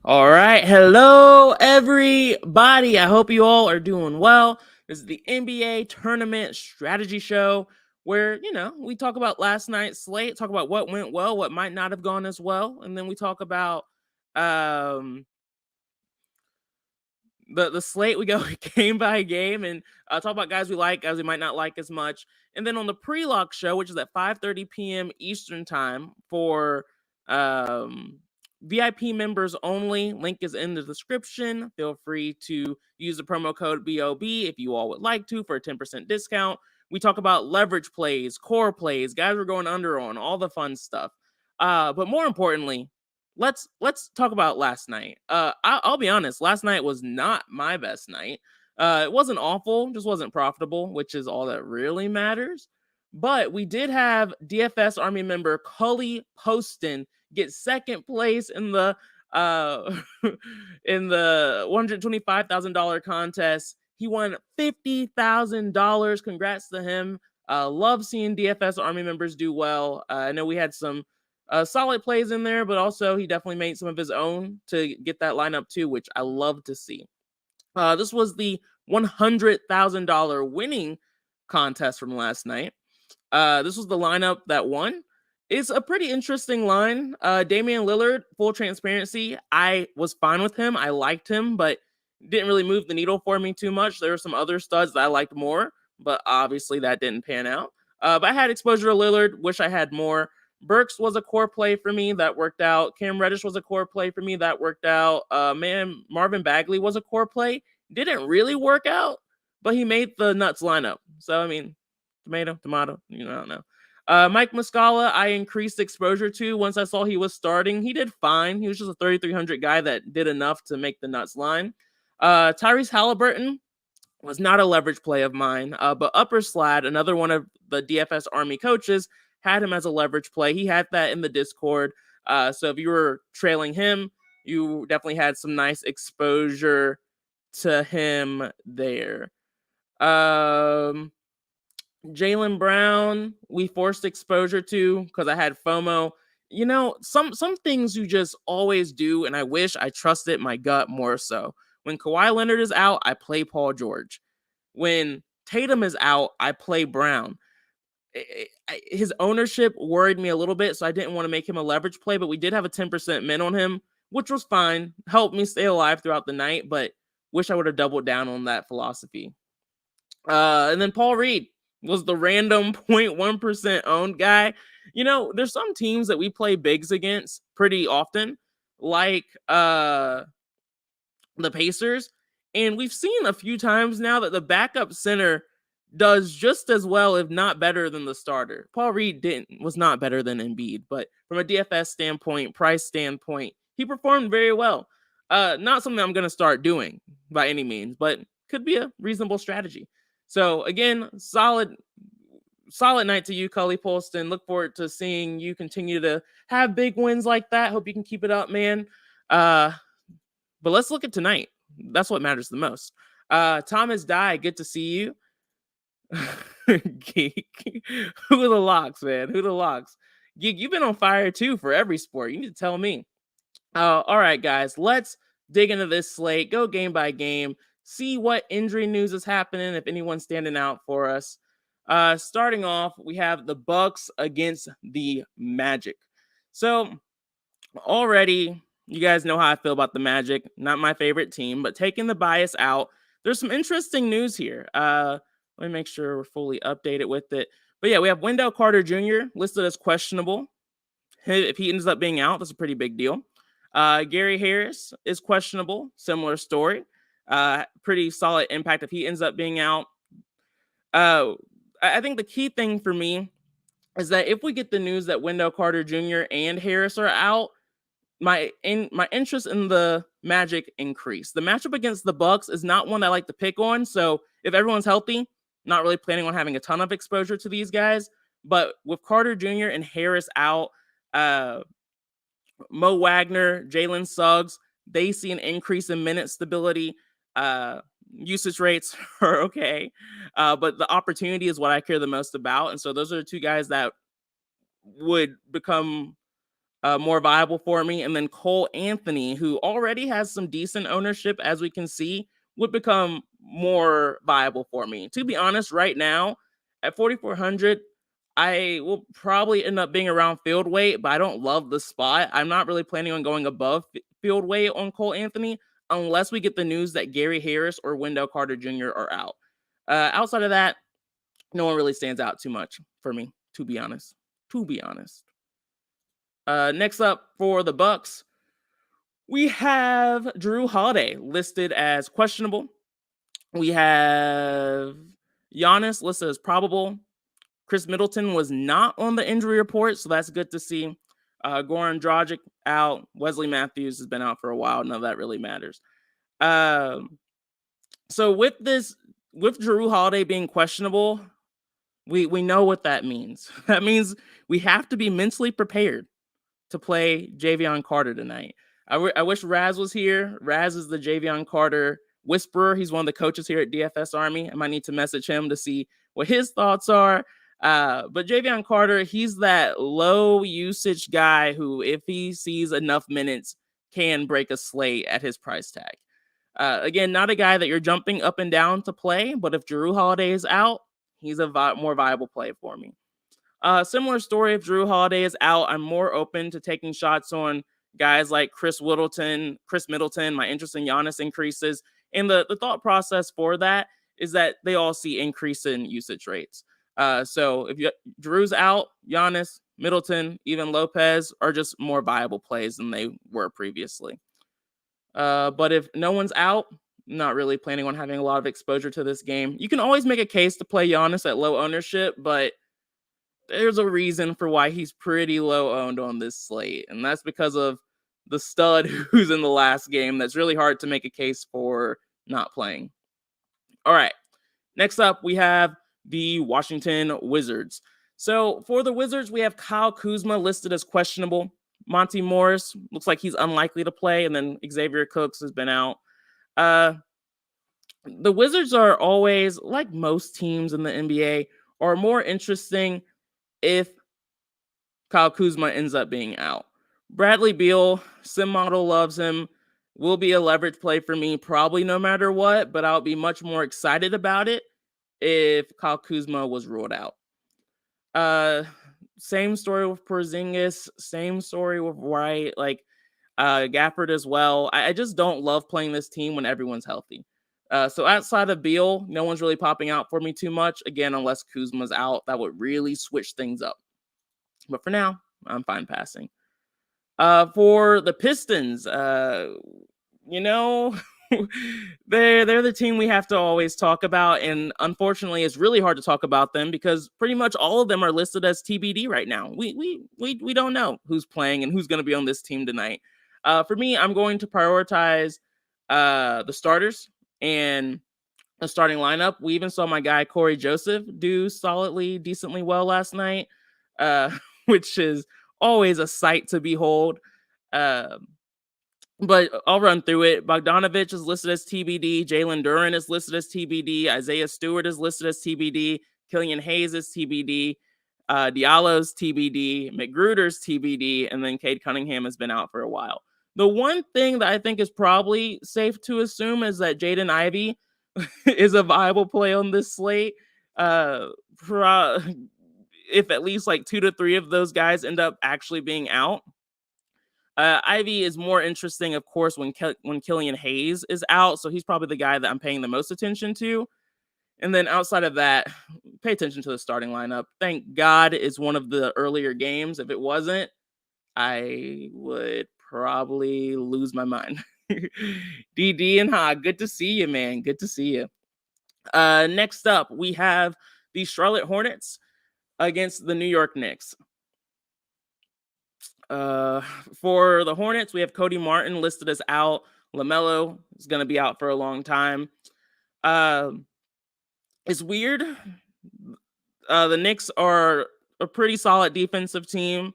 All right. Hello, everybody. I hope you all are doing well. This is the NBA Tournament Strategy Show where, we talk about last night's slate, talk about what went well, what might not have gone as well, and then we talk about um the slate. We go game by game and talk about guys we like, guys we might not like as much. And then on the pre-lock show, which is at 5:30 p.m. Eastern time for VIP members only, link is in the description. Feel free to use the promo code BOB if you all would like to for a 10% discount. We talk about leverage plays, core plays, guys we're going under on, all the fun stuff. But more importantly, let's talk about last night. I'll be honest, last night was not my best night. It wasn't awful, just wasn't profitable, which is all that really matters. But we did have DFS Army member Cully Poston get second place in the in the $125,000 contest. He won $50,000. Congrats to him. Love seeing DFS Army members do well. I know we had some solid plays in there, but also he definitely made some of his own to get that lineup too, which I love to see. This was the $100,000 winning contest from last night. This was the lineup that won. It's a pretty interesting line. Damian Lillard, full transparency, I was fine with him. I liked him, but didn't really move the needle for me too much. There were some other studs that I liked more, but obviously that didn't pan out. But I had exposure to Lillard. Wish I had more. Burks was a core play for me. That worked out. Cam Reddish was a core play for me. That worked out. Marvin Bagley was a core play. Didn't really work out, but he made the nuts lineup. So, I mean, tomato, I don't know. Mike Muscala, I increased exposure to once I saw he was starting. He did fine. He was just a 3,300 guy that did enough to make the nuts line. Tyrese Halliburton was not a leverage play of mine, but Upper Slad, another one of the DFS Army coaches, had him as a leverage play. He had that in the Discord. So if you were trailing him, you definitely had some nice exposure to him there. Jaylen Brown, we forced exposure to because I had FOMO. Some things you just always do, and I wish I trusted my gut more so. When Kawhi Leonard is out, I play Paul George. When Tatum is out, I play Brown. His ownership worried me a little bit, so I didn't want to make him a leverage play, but we did have a 10% min on him, which was fine. Helped me stay alive throughout the night, but wish I would have doubled down on that philosophy. And then Paul Reed was the random 0.1% owned guy. There's some teams that we play bigs against pretty often, like the Pacers, and we've seen a few times now that the backup center does just as well, if not better, than the starter. Paul Reed was not better than Embiid, but from a DFS standpoint, price standpoint, he performed very well. Not something I'm going to start doing by any means, but could be a reasonable strategy. So again, solid night to you, Cully Polston. Look forward to seeing you continue to have big wins like that. Hope you can keep it up, man. But let's look at tonight. That's what matters the most. Thomas Dye, good to see you. Geek. Who are the locks, man? Who are the locks? Geek, you've been on fire too for every sport. You need to tell me. All right, guys, let's dig into this slate. Go game by game. See what injury news is happening, if anyone's standing out for us. Starting off, we have the Bucks against the Magic. So already, you guys know how I feel about the Magic. Not my favorite team, but taking the bias out, there's some interesting news here. Let me make sure we're fully updated with it. But yeah, we have Wendell Carter Jr. listed as questionable. If he ends up being out, that's a pretty big deal. Gary Harris is questionable. Similar story. Pretty solid impact if he ends up being out. I think the key thing for me is that if we get the news that Wendell Carter Jr. and Harris are out, my interest in the Magic increased. The matchup against the Bucks is not one I like to pick on. So if everyone's healthy, not really planning on having a ton of exposure to these guys. But with Carter Jr. and Harris out, Mo Wagner, Jalen Suggs, they see an increase in minute stability. Usage rates are okay. But the opportunity is what I care the most about. And so those are the two guys that would become more viable for me. And then Cole Anthony, who already has some decent ownership, as we can see, would become more viable for me. To be honest, right now at 4,400, I will probably end up being around field weight, but I don't love the spot. I'm not really planning on going above field weight on Cole Anthony unless we get the news that Gary Harris or Wendell Carter Jr. are out. Outside of that, no one really stands out too much for me, to be honest. To be honest. Next up for the Bucks, we have Jrue Holiday listed as questionable. We have Giannis listed as probable. Chris Middleton was not on the injury report, so that's good to see. Goran Dragic out. Wesley Matthews has been out for a while. None of that really matters. So with Jrue Holiday being questionable, we know what that means. That means we have to be mentally prepared to play Javion Carter tonight. I wish Raz was here. Raz is the Javion Carter whisperer. He's one of the coaches here at DFS Army. I might need to message him to see what his thoughts are. But Javion Carter, he's that low usage guy who, if he sees enough minutes, can break a slate at his price tag. Again, not a guy that you're jumping up and down to play, but if Jrue Holiday is out, he's a more viable play for me. Similar story, if Jrue Holiday is out, I'm more open to taking shots on guys like Chris Middleton. My interest in Giannis increases. And the thought process for that is that they all see increase in usage rates. So if Jrue's out, Giannis, Middleton, even Lopez are just more viable plays than they were previously. But if no one's out, not really planning on having a lot of exposure to this game. You can always make a case to play Giannis at low ownership, but there's a reason for why he's pretty low owned on this slate. And that's because of the stud who's in the last game. That's really hard to make a case for not playing. All right. Next up, we have the Washington Wizards. So for the Wizards, we have Kyle Kuzma listed as questionable. Monty Morris looks like he's unlikely to play. And then Xavier Cooks has been out. The Wizards are always, like most teams in the NBA, are more interesting if Kyle Kuzma ends up being out. Bradley Beal, Sim Model loves him, will be a leverage play for me probably no matter what, but I'll be much more excited about it if Kyle Kuzma was ruled out. Same story with Porzingis, same story with Wright, Gafford as well. I just don't love playing this team when everyone's healthy. So outside of Beal, no one's really popping out for me too much. Again, unless Kuzma's out, that would really switch things up. But for now, I'm fine passing. For the Pistons, they're the team we have to always talk about. And unfortunately, it's really hard to talk about them because pretty much all of them are listed as TBD right now. We don't know who's playing and who's going to be on this team tonight. For me, I'm going to prioritize the starters and the starting lineup. We even saw my guy Corey Joseph do decently well last night, which is always a sight to behold. But I'll run through it. Bogdanovich is listed as TBD. Jalen Duren is listed as TBD. Isaiah Stewart is listed as TBD. Killian Hayes is TBD. Diallo's TBD. McGruder's TBD. And then Cade Cunningham has been out for a while. The one thing that I think is probably safe to assume is that Jaden Ivey is a viable play on this slate. If at least 2 to 3 of those guys end up actually being out. Ivy is more interesting, of course, when Killian Hayes is out. So he's probably the guy that I'm paying the most attention to. And then outside of that, pay attention to the starting lineup. Thank God it's one of the earlier games. If it wasn't, I would probably lose my mind. DD and Ha, good to see you, man. Good to see you. Next up, we have the Charlotte Hornets against the New York Knicks. For the Hornets, we have Cody Martin listed as out. LaMelo is going to be out for a long time. It's weird. The Knicks are a pretty solid defensive team.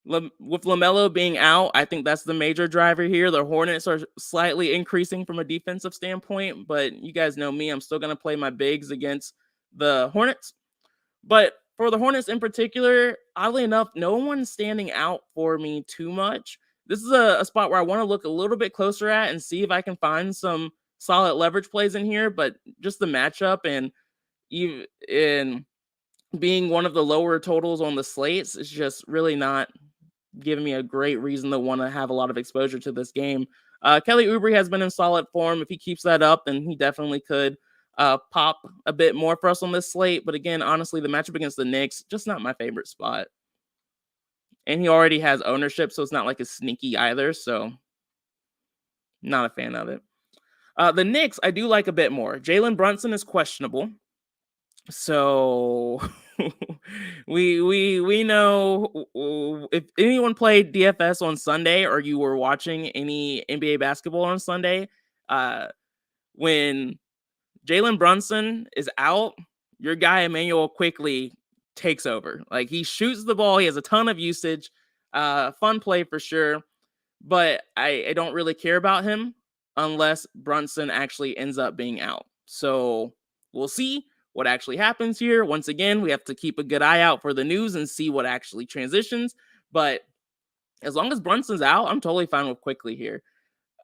With LaMelo being out, I think that's the major driver here. The Hornets are slightly increasing from a defensive standpoint, but you guys know me. I'm still going to play my bigs against the Hornets. But for the Hornets in particular, oddly enough, no one's standing out for me too much. This is a spot where I want to look a little bit closer at and see if I can find some solid leverage plays in here, but just the matchup and even in being one of the lower totals on the slates is just really not giving me a great reason to want to have a lot of exposure to this game. Kelly Oubre has been in solid form. If he keeps that up, then he definitely could pop a bit more for us on this slate. But again, honestly, the matchup against the Knicks, just not my favorite spot. And he already has ownership, so it's not like it's sneaky either. So not a fan of it. The Knicks, I do like a bit more. Jalen Brunson is questionable. So we know if anyone played DFS on Sunday or you were watching any NBA basketball on Sunday, when Jalen Brunson is out, your guy Emmanuel quickly takes over. Like he shoots the ball, he has a ton of usage, fun play for sure. But I don't really care about him unless Brunson actually ends up being out. So we'll see what actually happens here. Once again, we have to keep a good eye out for the news and see what actually transitions. But as long as Brunson's out, I'm totally fine with quickly here.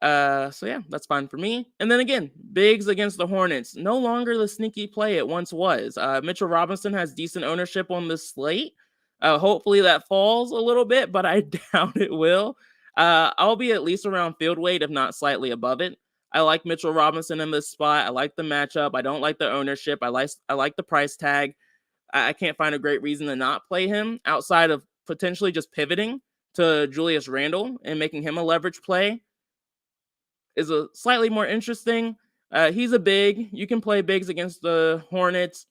So yeah, that's fine for me. And then again, bigs against the Hornets. No longer the sneaky play it once was. Mitchell Robinson has decent ownership on this slate. Hopefully that falls a little bit, but I doubt it will. I'll be at least around field weight, if not slightly above it. I like Mitchell Robinson in this spot. I like the matchup. I don't like the ownership. I like the price tag. I can't find a great reason to not play him outside of potentially just pivoting to Julius Randle and making him a leverage play is a slightly more interesting. He's a big. You can play bigs against the Hornets.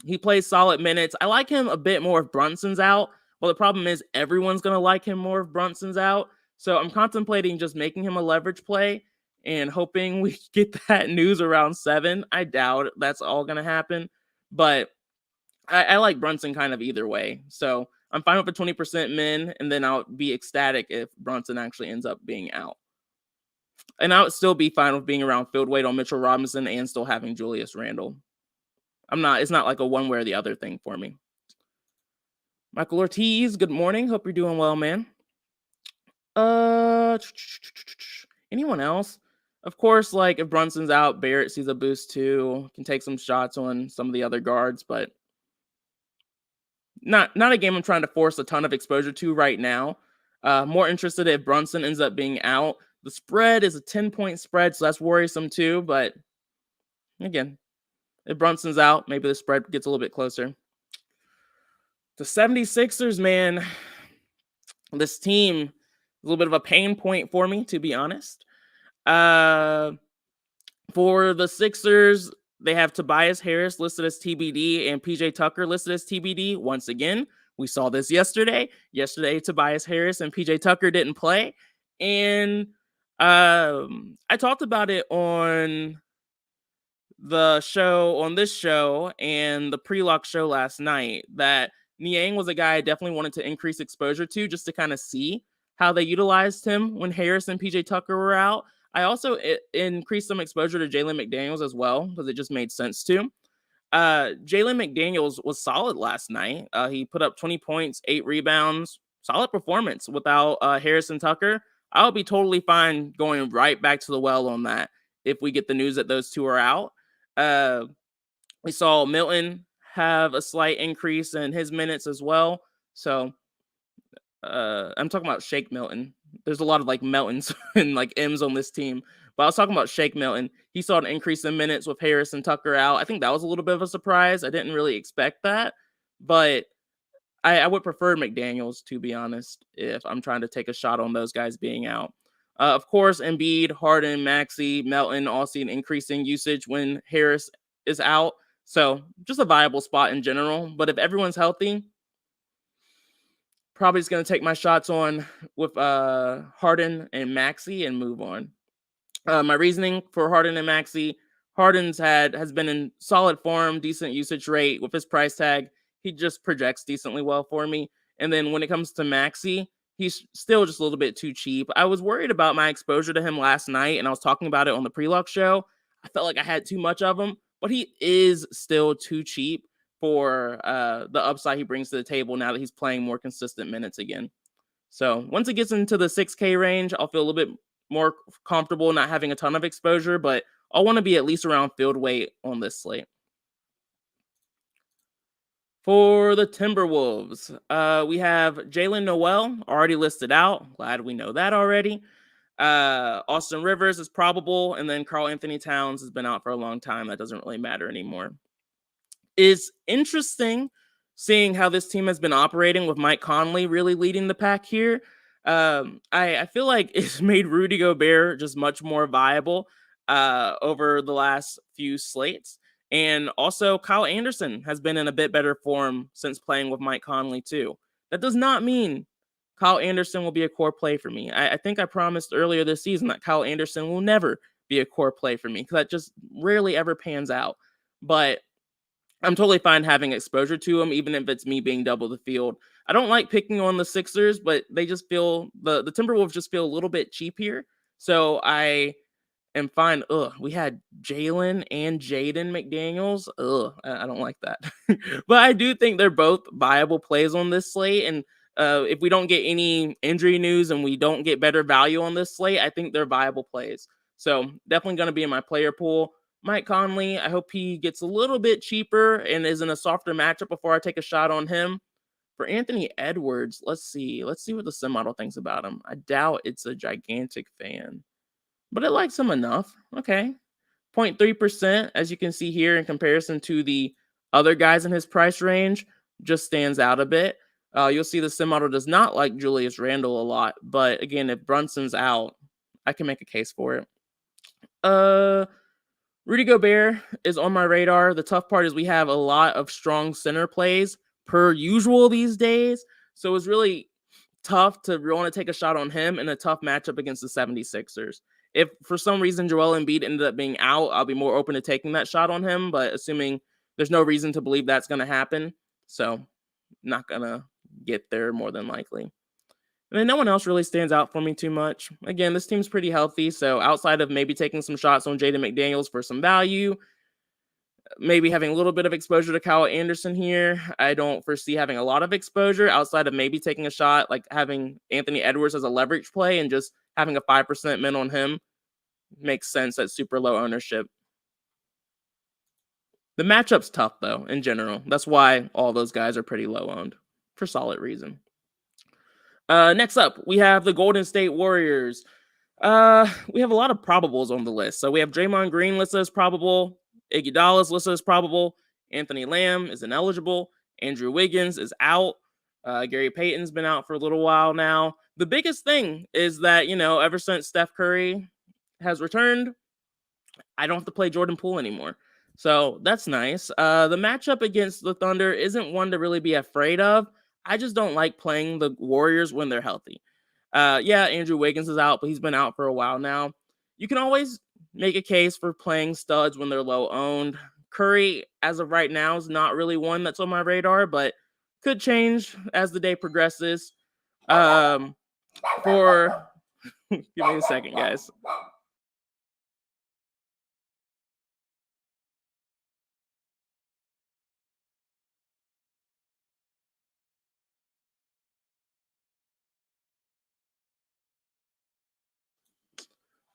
He plays solid minutes. I like him a bit more if Brunson's out. Well, the problem is everyone's going to like him more if Brunson's out. So I'm contemplating just making him a leverage play and hoping we get that news around 7. I doubt that's all going to happen. But I like Brunson kind of either way. So I'm fine with a 20% min, and then I'll be ecstatic if Brunson actually ends up being out. And I would still be fine with being around field weight on Mitchell Robinson and still having Julius Randle. It's not like a one way or the other thing for me. Michael Ortiz, good morning. Hope you're doing well, man. Anyone else? Of course, like if Brunson's out, Barrett sees a boost too. Can take some shots on some of the other guards, but not a game I'm trying to force a ton of exposure to right now. More interested if Brunson ends up being out. The spread is a 10-point spread, so that's worrisome too. But again, if Brunson's out, maybe the spread gets a little bit closer. The 76ers, man, this team is a little bit of a pain point for me, to be honest. For the Sixers, they have Tobias Harris listed as TBD and PJ Tucker listed as TBD. Once again, we saw this yesterday. Yesterday, Tobias Harris and PJ Tucker didn't play. And I talked about it on this show and the pre-lock show last night that Niang was a guy I definitely wanted to increase exposure to just to kind of see how they utilized him when Harris and PJ Tucker were out. I also increased some exposure to Jalen McDaniels as well because it just made sense to. Jalen McDaniels was solid last night. He put up 20 points, 8 rebounds, solid performance without Harris and Tucker. I'll be totally fine going right back to the well on that if we get the news that those two are out. We saw Milton have a slight increase in his minutes as well. So I'm talking about Shake Milton. There's a lot of like Meltons and like M's on this team. But I was talking about Shake Milton. He saw an increase in minutes with Harris and Tucker out. I think that was a little bit of a surprise. I didn't really expect that. But I would prefer McDaniels, to be honest, if I'm trying to take a shot on those guys being out. Of course, Embiid, Harden, Maxey, Melton all see an increasing usage when Harris is out. So just a viable spot in general. But if everyone's healthy, probably just going to take my shots on with Harden and Maxey and move on. My reasoning for Harden and Maxey, Harden's has been in solid form, decent usage rate with his price tag. He just projects decently well for me. And then when it comes to Maxey, he's still just a little bit too cheap. I was worried about my exposure to him last night, and I was talking about it on the pre-lock show. I felt like I had too much of him, but he is still too cheap for the upside he brings to the table now that he's playing more consistent minutes again. So once it gets into the 6K range, I'll feel a little bit more comfortable not having a ton of exposure, but I'll want to be at least around field weight on this slate. For the Timberwolves, we have Jalen Noel already listed out. Glad we know that already. Austin Rivers is probable, and then Karl Anthony Towns has been out for a long time. That doesn't really matter anymore. It's interesting seeing how this team has been operating with Mike Conley really leading the pack here. I feel like it's made Rudy Gobert just much more viable over the last few slates. And also, Kyle Anderson has been in a bit better form since playing with Mike Conley, too. That does not mean Kyle Anderson will be a core play for me. I think I promised earlier this season that Kyle Anderson will never be a core play for me because that just rarely ever pans out. But I'm totally fine having exposure to him, even if it's me being double the field. I don't like picking on the Sixers, but they just feel the Timberwolves just feel a little bit cheap here. So I am fine. We had Jalen and Jaden McDaniels. I don't like that. But I do think they're both viable plays on this slate. And if we don't get any injury news and we don't get better value on this slate, I think they're viable plays. So definitely going to be in my player pool. Mike Conley, I hope he gets a little bit cheaper and is in a softer matchup before I take a shot on him. For Anthony Edwards, let's see what the sim model thinks about him. I doubt it's a gigantic fan, but it likes him enough. Okay. 0.3%, as you can see here, in comparison to the other guys in his price range, just stands out a bit. You'll see the sim model does not like Julius Randle a lot, but again, if Brunson's out, I can make a case for it. Rudy Gobert is on my radar. The tough part is we have a lot of strong center plays per usual these days. So it's really tough to want to take a shot on him in a tough matchup against the 76ers. If for some reason Joel Embiid ended up being out, I'll be more open to taking that shot on him, but assuming there's no reason to believe that's going to happen. So not going to get there more than likely. I mean, no one else really stands out for me too much. Again, this team's pretty healthy, so outside of maybe taking some shots on Jaden McDaniels for some value, maybe having a little bit of exposure to Kyle Anderson here, I don't foresee having a lot of exposure outside of maybe taking a shot, like having Anthony Edwards as a leverage play and just having a 5% min on him makes sense at super low ownership. The matchup's tough, though, in general. That's why all those guys are pretty low owned for solid reason. Next up, we have the Golden State Warriors. We have a lot of probables on the list. So we have Draymond Green listed as probable, Iguodala listed as probable, Anthony Lamb is ineligible, Andrew Wiggins is out, Gary Payton's been out for a little while now. The biggest thing is that, ever since Steph Curry has returned, I don't have to play Jordan Poole anymore. So that's nice. The matchup against the Thunder isn't one to really be afraid of. I just don't like playing the Warriors when they're healthy. Andrew Wiggins is out, but he's been out for a while now. You can always make a case for playing studs when they're low owned. Curry, as of right now, is not really one that's on my radar, but could change as the day progresses. Give me a second, guys.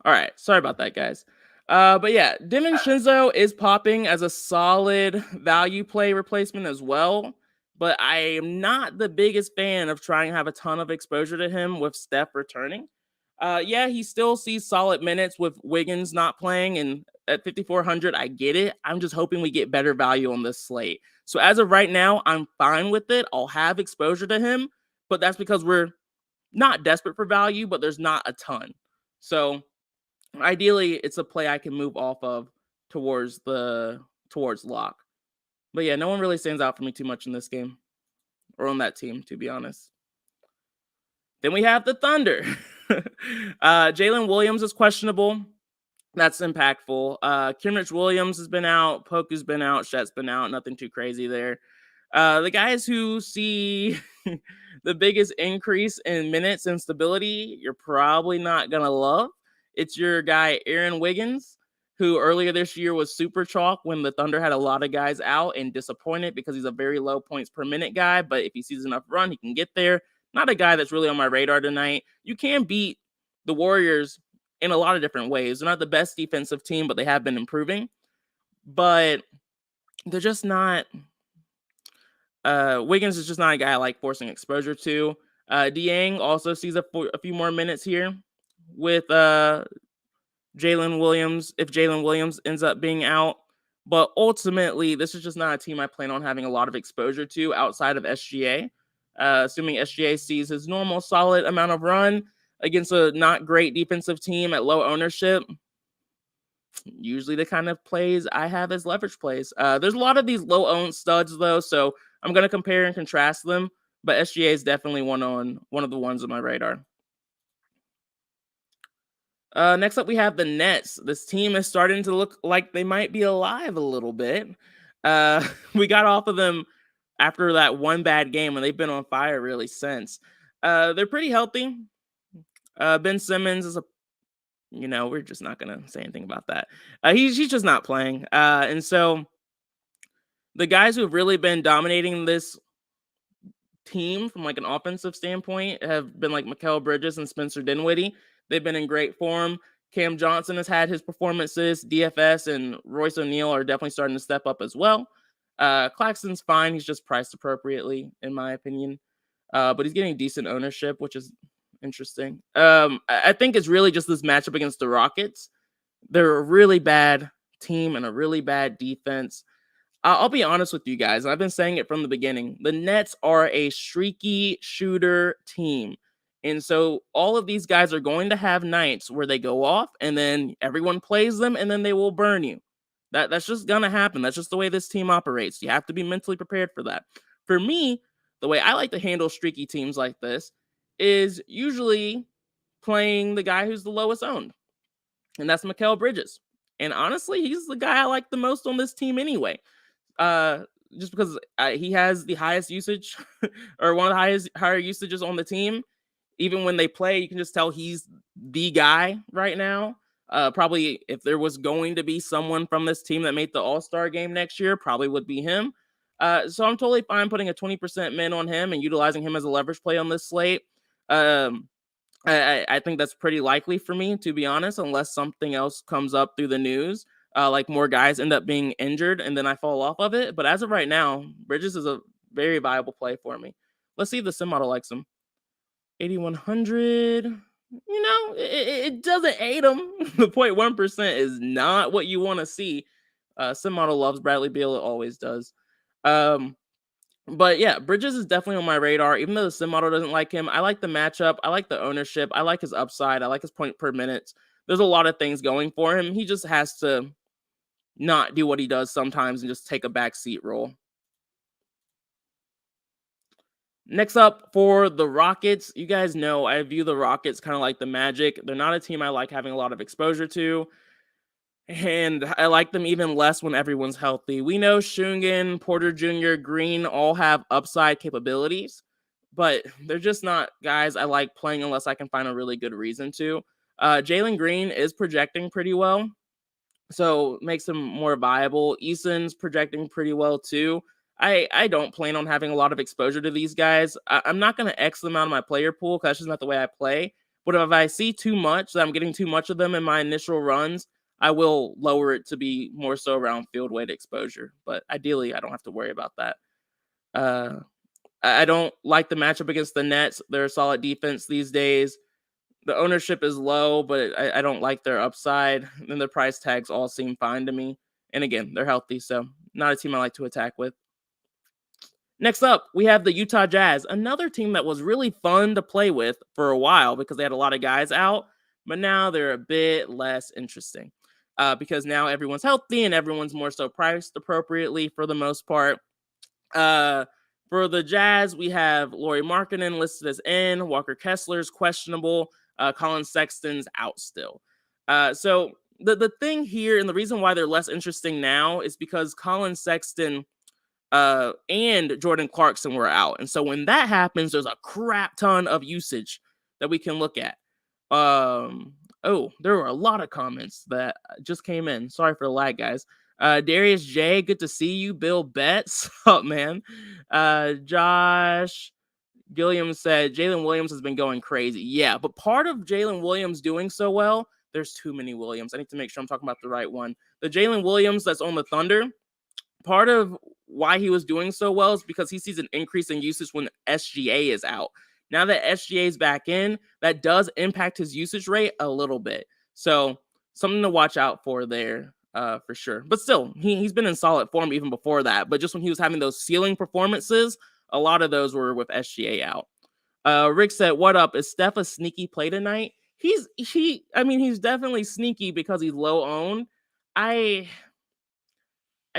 All right. Sorry about that, guys. But yeah, DiVincenzo is popping as a solid value play replacement as well. But I am not the biggest fan of trying to have a ton of exposure to him with Steph returning. He still sees solid minutes with Wiggins not playing, and at 5,400, I get it. I'm just hoping we get better value on this slate. So as of right now, I'm fine with it. I'll have exposure to him, but that's because we're not desperate for value, but there's not a ton. So ideally, it's a play I can move off of towards lock. But yeah, no one really stands out for me too much in this game or on that team, to be honest. Then we have the Thunder. Jalen Williams is questionable. That's impactful. Kenrich Williams has been out. Poku's been out. Shet's been out. Nothing too crazy there. The guys who see the biggest increase in minutes and stability, you're probably not going to love. It's your guy, Aaron Wiggins. who earlier this year was super chalk when the Thunder had a lot of guys out and disappointed because he's a very low points per minute guy. But if he sees enough run, he can get there. Not a guy that's really on my radar tonight. You can beat the Warriors in a lot of different ways. They're not the best defensive team, but they have been improving. But they're just not. Wiggins is just not a guy I like forcing exposure to. Dieng also sees a few more minutes here with Jalen Williams, if Jalen Williams ends up being out. But ultimately, this is just not a team I plan on having a lot of exposure to outside of SGA. Assuming SGA sees his normal solid amount of run against a not great defensive team at low ownership. Usually the kind of plays I have as leverage plays. There's a lot of these low-owned studs, though, so I'm going to compare and contrast them. But SGA is definitely one of the ones on my radar. Next up, we have the Nets. This team is starting to look like they might be alive a little bit. We got off of them after that one bad game, and they've been on fire really since. They're pretty healthy. Ben Simmons is we're just not going to say anything about that. He's just not playing. And so the guys who've really been dominating this team from like an offensive standpoint have been like Mikal Bridges and Spencer Dinwiddie. They've been in great form. Cam Johnson has had his performances. DFS and Royce O'Neal are definitely starting to step up as well. Claxton's fine. He's just priced appropriately, in my opinion. But he's getting decent ownership, which is interesting. I think it's really just this matchup against the Rockets. They're a really bad team and a really bad defense. I'll be honest with you guys. I've been saying it from the beginning. The Nets are a streaky shooter team. And so all of these guys are going to have nights where they go off and then everyone plays them and then they will burn you. That's just going to happen. That's just the way this team operates. You have to be mentally prepared for that. For me, the way I like to handle streaky teams like this is usually playing the guy who's the lowest owned. And that's Mikal Bridges. And honestly, he's the guy I like the most on this team anyway. Just because he has the highest usage or one of the higher usages on the team. Even when they play, you can just tell he's the guy right now. Probably if there was going to be someone from this team that made the All-Star game next year, probably would be him. So I'm totally fine putting a 20% min on him and utilizing him as a leverage play on this slate. I think that's pretty likely for me, to be honest, unless something else comes up through the news. Like more guys end up being injured and then I fall off of it. But as of right now, Bridges is a very viable play for me. Let's see if the sim model likes him. 8,100. It doesn't aid him. The 0.1% is not what you want to see. Sim model loves Bradley Beal. It always does. But yeah, Bridges is definitely on my radar. Even though the sim model doesn't like him, I like the matchup. I like the ownership. I like his upside. I like his point per minute. There's a lot of things going for him. He just has to not do what he does sometimes and just take a backseat role. Next up for the Rockets, you guys know I view the Rockets kind of like the Magic. They're not a team I like having a lot of exposure to. And I like them even less when everyone's healthy. We know Shungan, Porter Jr., Green all have upside capabilities, but they're just not guys I like playing unless I can find a really good reason to. Jalen Green is projecting pretty well, so makes him more viable. Eason's projecting pretty well too. I don't plan on having a lot of exposure to these guys. I'm not going to X them out of my player pool because that's just not the way I play. But if I see too much, that I'm getting too much of them in my initial runs, I will lower it to be more so around field weight exposure. But ideally, I don't have to worry about that. I don't like the matchup against the Nets. They're a solid defense these days. The ownership is low, but I don't like their upside. And their price tags all seem fine to me. And again, they're healthy, so not a team I like to attack with. Next up, we have the Utah Jazz, another team that was really fun to play with for a while because they had a lot of guys out, but now they're a bit less interesting because now everyone's healthy and everyone's more so priced appropriately for the most part. For the Jazz, we have Lauri Markkanen listed as in, Walker Kessler's questionable, Colin Sexton's out still. So the thing here and the reason why they're less interesting now is because Colin Sexton and Jordan Clarkson were out. And so when that happens, there's a crap ton of usage that we can look at. Oh, there were a lot of comments that just came in. Sorry for the lag, guys. Darius J, good to see you. Bill Betts, up man. Josh Gilliam said Jalen Williams has been going crazy. Yeah, but part of Jalen Williams doing so well, there's too many Williams. I need to make sure I'm talking about the right one. The Jalen Williams that's on the Thunder, part of why he was doing so well is because he sees an increase in usage when SGA is out. Now that SGA is back in, that does impact his usage rate a little bit. So something to watch out for there, for sure. But still, he's been in solid form even before that. But just when he was having those ceiling performances, a lot of those were with SGA out. Rick said, "What up? Is Steph a sneaky play tonight?" He's definitely sneaky because he's low owned. I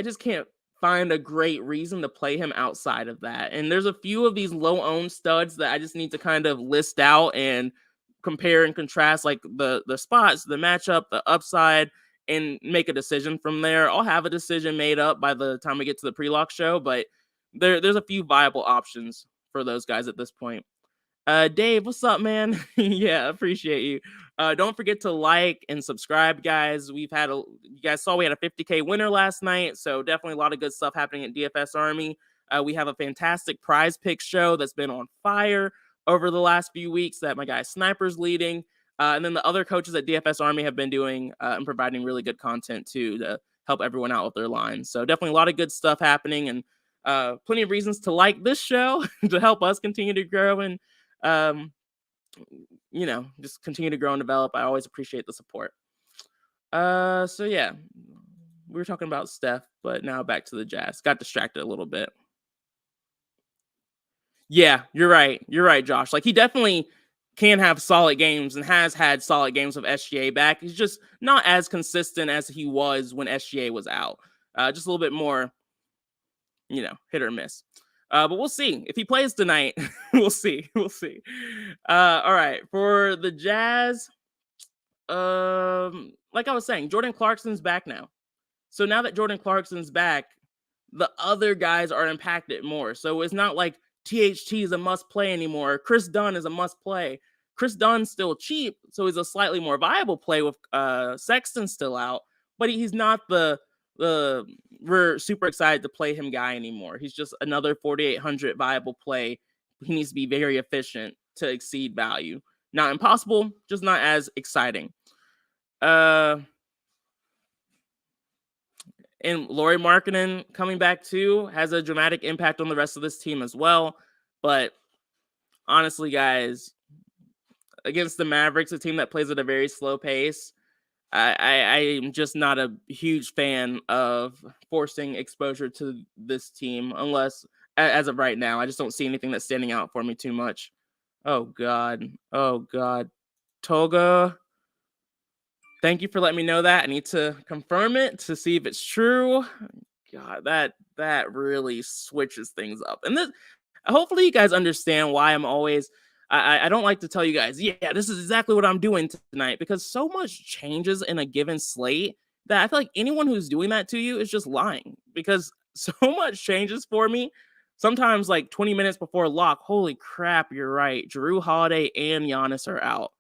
just can't find a great reason to play him outside of that. And there's a few of these low owned studs that I just need to kind of list out and compare and contrast, like the spots, the matchup, the upside, and make a decision from there. I'll have a decision made up by the time we get to the pre-lock show, but there's a few viable options for those guys at this point. Dave, what's up, man? Yeah, appreciate you. Don't forget to like and subscribe, guys. You guys saw we had a 50K winner last night, so definitely a lot of good stuff happening at DFS Army. We have a fantastic prize pick show that's been on fire over the last few weeks that my guy Sniper's leading. And then the other coaches at DFS Army have been doing and providing really good content too to help everyone out with their lines. So definitely a lot of good stuff happening, and plenty of reasons to like this show to help us continue to grow and just continue to grow and develop. I always appreciate the support. So yeah, we were talking about Steph, but now back to the Jazz. Got distracted a little bit. Yeah, you're right. You're right, Josh. Like, he definitely can have solid games and has had solid games with SGA back. He's just not as consistent as he was when SGA was out. Just a little bit more, hit or miss. But we'll see. If he plays tonight, we'll see. We'll see. All right. For the Jazz, like I was saying, Jordan Clarkson's back now. So now that Jordan Clarkson's back, the other guys are impacted more. So it's not like THT is a must play anymore. Chris Dunn is a must play. Chris Dunn's still cheap, so he's a slightly more viable play with Sexton still out, but he's not the we're super excited to play him guy anymore. He's just another 4,800 viable play. He needs to be very efficient to exceed value. Not impossible, just not as exciting. And Lauri Markkanen coming back too has a dramatic impact on the rest of this team as well. But honestly, guys, against the Mavericks, a team that plays at a very slow pace, I am just not a huge fan of forcing exposure to this team unless, as of right now, I just don't see anything that's standing out for me too much. Oh, God. Toga, thank you for letting me know that. I need to confirm it to see if it's true. God, that really switches things up. And this, hopefully you guys understand why I'm always... I don't like to tell you guys, yeah, this is exactly what I'm doing tonight, because so much changes in a given slate that I feel like anyone who's doing that to you is just lying, because so much changes for me. Sometimes like 20 minutes before lock, holy crap, you're right. Jrue Holiday and Giannis are out.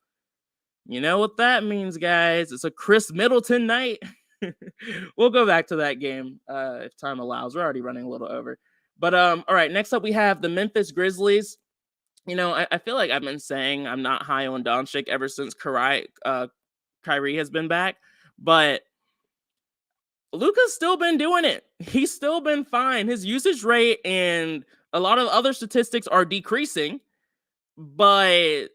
You know what that means, guys? It's a Chris Middleton night. We'll go back to that game if time allows. We're already running a little over. But all right, next up we have the Memphis Grizzlies. I feel like I've been saying I'm not high on Doncic ever since Kyrie has been back, but Luka's still been doing it. He's still been fine. His usage rate and a lot of other statistics are decreasing, but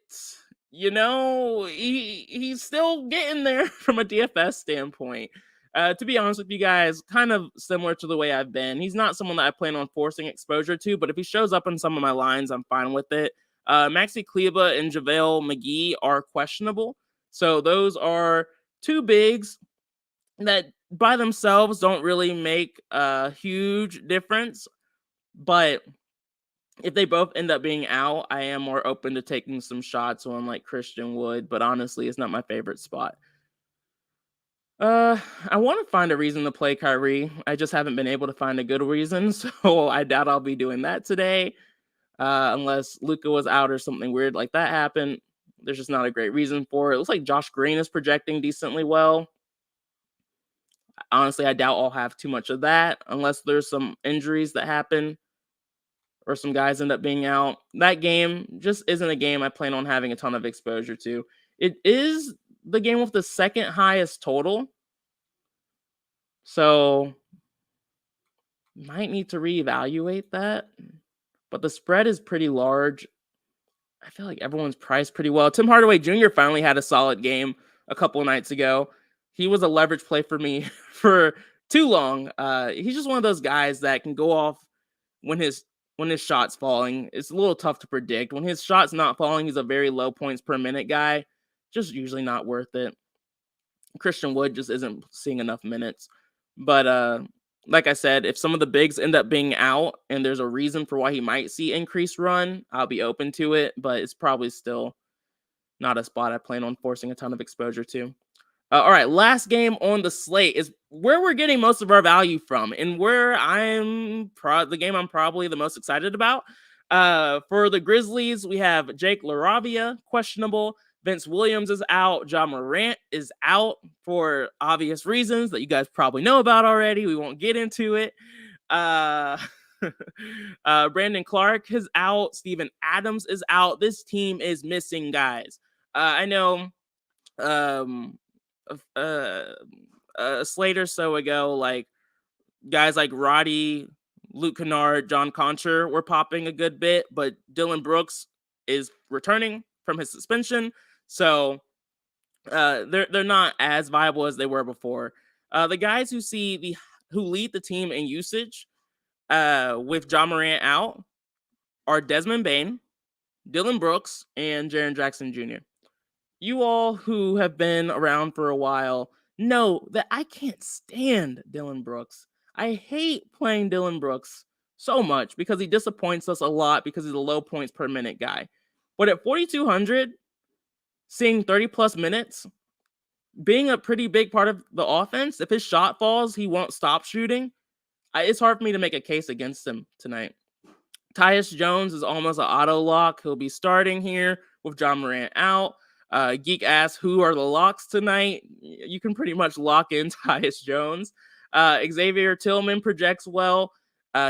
he's still getting there from a DFS standpoint. To be honest with you guys, kind of similar to the way I've been. He's not someone that I plan on forcing exposure to, but if he shows up in some of my lines, I'm fine with it. Maxi Kleber and JaVale McGee are questionable. So those are two bigs that by themselves don't really make a huge difference. But if they both end up being out, I am more open to taking some shots on like Christian Wood, but honestly, it's not my favorite spot. I want to find a reason to play Kyrie. I just haven't been able to find a good reason, so I doubt I'll be doing that today. Unless Luka was out or something weird like that happened. There's just not a great reason for it. It looks like Josh Green is projecting decently well. Honestly, I doubt I'll have too much of that unless there's some injuries that happen or some guys end up being out. That game just isn't a game I plan on having a ton of exposure to. It is the game with the second highest total, so might need to reevaluate that. But the spread is pretty large. I feel like everyone's priced pretty well. Tim Hardaway Jr. finally had a solid game a couple nights ago. He was a leverage play for me for too long. He's just one of those guys that can go off when his shot's falling. It's a little tough to predict. When his shot's not falling, he's a very low points per minute guy. Just usually not worth it. Christian Wood just isn't seeing enough minutes. But like I said, if some of the bigs end up being out and there's a reason for why he might see increased run, I'll be open to it, but it's probably still not a spot I plan on forcing a ton of exposure to. All right, last game on the slate is where we're getting most of our value from and where the game I'm probably the most excited about. For the Grizzlies, we have Jake LaRavia, questionable. Vince Williams is out. Ja Morant is out for obvious reasons that you guys probably know about already. We won't get into it. Brandon Clark is out. Steven Adams is out. This team is missing guys. I know a slate or so ago, like guys like Roddy, Luke Kennard, John Concher were popping a good bit, but Dylan Brooks is returning from his suspension. So they're not as viable as they were before. The guys who lead the team in usage with Ja Morant out are Desmond Bane, Dylan Brooks, and Jaren Jackson Jr. You all who have been around for a while know that I can't stand Dylan Brooks. I hate playing Dylan Brooks so much because he disappoints us a lot because he's a low points per minute guy. But at 4,200, seeing 30 plus minutes, being a pretty big part of the offense, if his shot falls, he won't stop shooting. It's hard for me to make a case against him tonight. Tyus Jones is almost an auto lock. He'll be starting here with Ja Morant out. Geek asks, who are the locks tonight? You can pretty much lock in Tyus Jones. Xavier Tillman projects well.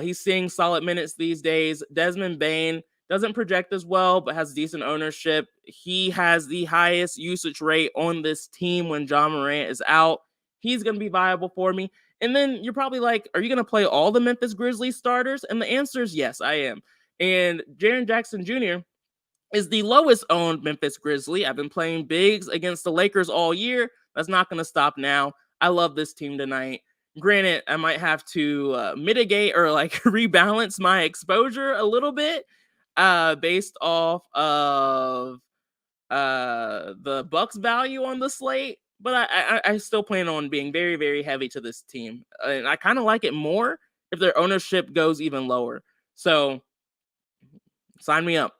He's seeing solid minutes these days. Desmond Bane doesn't project as well, but has decent ownership. He has the highest usage rate on this team when Ja Morant is out. He's going to be viable for me. And then you're probably like, are you going to play all the Memphis Grizzlies starters? And the answer is yes, I am. And Jaren Jackson Jr. is the lowest owned Memphis Grizzly. I've been playing bigs against the Lakers all year. That's not going to stop now. I love this team tonight. Granted, I might have to mitigate or like rebalance my exposure a little bit based off of the Bucks value on the slate. But I still plan on being very, very heavy to this team. And I kind of like it more if their ownership goes even lower. So sign me up.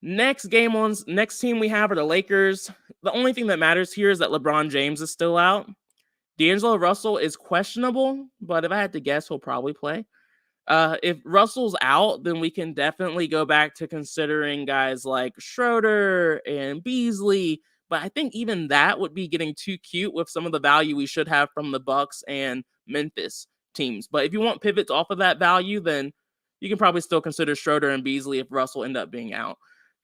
Next team we have are the Lakers. The only thing that matters here is that LeBron James is still out. D'Angelo Russell is questionable, but if I had to guess, he'll probably play. If Russell's out, then we can definitely go back to considering guys like Schroeder and Beasley. But I think even that would be getting too cute with some of the value we should have from the Bucks and Memphis teams. But if you want pivots off of that value, then you can probably still consider Schroeder and Beasley if Russell ends up being out.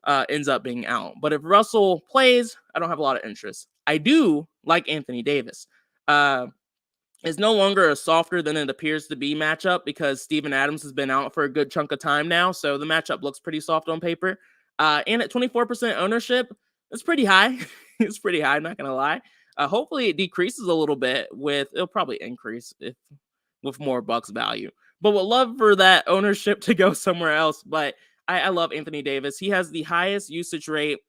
But if Russell plays, I don't have a lot of interest. I do like Anthony Davis. Is no longer a softer than it appears to be matchup because Steven Adams has been out for a good chunk of time now. So the matchup looks pretty soft on paper. And at 24% ownership, it's pretty high. It's pretty high, not going to lie. Hopefully it decreases a little bit it'll probably increase with more Bucks value. But would love for that ownership to go somewhere else. But I love Anthony Davis. He has the highest usage rate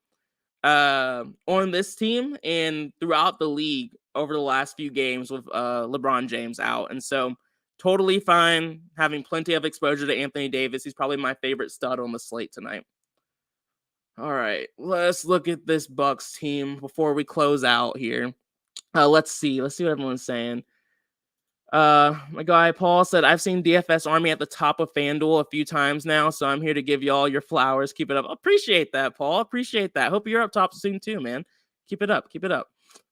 on this team and throughout the league over the last few games with LeBron James out. And so totally fine having plenty of exposure to Anthony Davis. He's probably my favorite stud on the slate tonight. All right, let's look at this Bucks team before we close out here. Let's see what everyone's saying. My guy Paul said, I've seen DFS Army at the top of FanDuel a few times now, so I'm here to give you all your flowers. Keep it up. Appreciate that, Paul. Appreciate that. Hope you're up top soon too, man. Keep it up. Keep it up.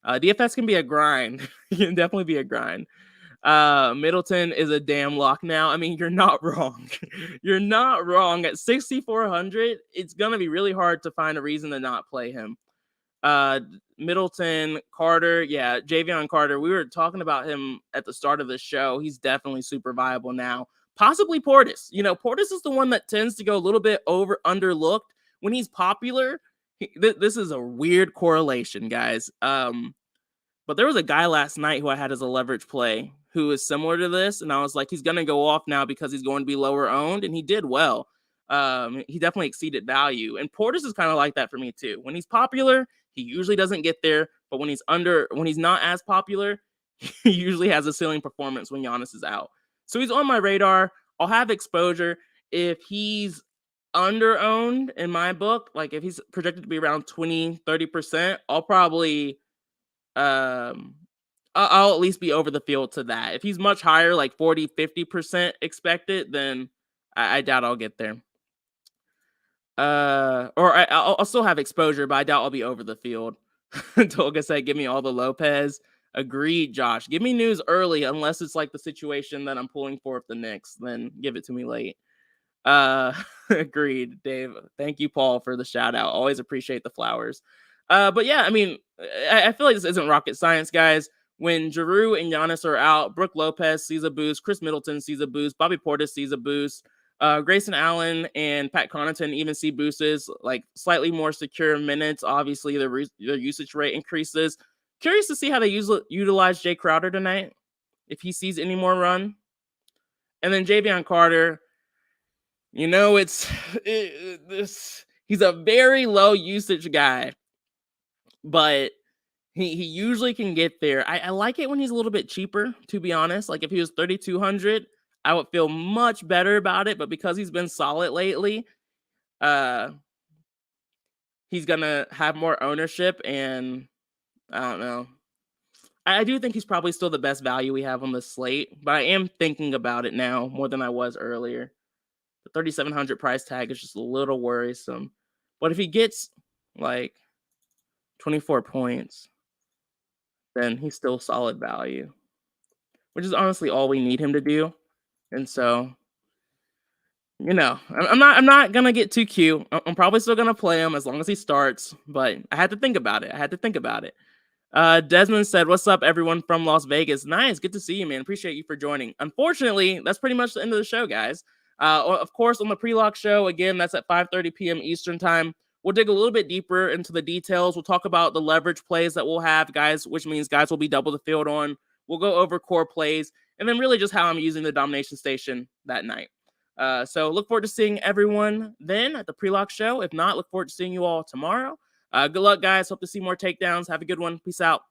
DFS can be a grind. It can definitely be a grind. Middleton is a damn lock now. I mean, you're not wrong. You're not wrong. At 6,400, it's gonna be really hard to find a reason to not play him. Middleton, Carter, yeah, Javion Carter. We were talking about him at the start of the show. He's definitely super viable now. Possibly Portis. You know, Portis is the one that tends to go a little bit underlooked when he's popular. This is a weird correlation, guys. But there was a guy last night who I had as a leverage play who is similar to this, and I was like, he's gonna go off now because he's going to be lower owned, and he did well. He definitely exceeded value, and Portis is kind of like that for me too. When he's popular, he usually doesn't get there, but when he's not as popular, he usually has a ceiling performance when Giannis is out. So he's on my radar. I'll have exposure if he's under owned in my book. Like if he's projected to be around 20-30%, I'll probably I'll at least be over the field to that. If he's much higher, like 40-50% expected, then I doubt I'll get there. I'll still have exposure, but I doubt I'll be over the field. Tolga said, give me all the Lopez. Agreed, Josh. Give me news early, unless it's like the situation that I'm pulling for with the Knicks. Then give it to me late. Agreed, Dave. Thank you, Paul, for the shout out. Always appreciate the flowers. But yeah, I mean, I feel like this isn't rocket science, guys. When Giroux and Giannis are out, Brook Lopez sees a boost, Chris Middleton sees a boost, Bobby Portis sees a boost, Grayson Allen and Pat Connaughton even see boosts, like slightly more secure minutes. Obviously, their usage rate increases. Curious to see how they utilize Jay Crowder tonight, if he sees any more run. And then Javion Carter, you know, he's a very low usage guy, but he usually can get there. I like it when he's a little bit cheaper, to be honest. Like if he was 3,200, I would feel much better about it. But because he's been solid lately, he's gonna have more ownership, and I don't know. I do think he's probably still the best value we have on the slate, but I am thinking about it now more than I was earlier. The 3,700 price tag is just a little worrisome. But if he gets like 24 points, then he's still solid value, which is honestly all we need him to do. And so, you know, I'm not gonna get too cute. I'm probably still gonna play him as long as he starts, but I had to think about it. Desmond said, what's up, everyone from Las Vegas? Nice. Good to see you, man. Appreciate you for joining. Unfortunately, that's pretty much the end of the show, guys. Of course, on the pre-lock show, again, that's at 5:30 p.m. Eastern time. We'll dig a little bit deeper into the details. We'll talk about the leverage plays that we'll have, guys, which means guys will be double the field on. We'll go over core plays and then really just how I'm using the domination station that night. So look forward to seeing everyone then at the pre-lock show. If not, look forward to seeing you all tomorrow. Good luck, guys. Hope to see more takedowns. Have a good one. Peace out.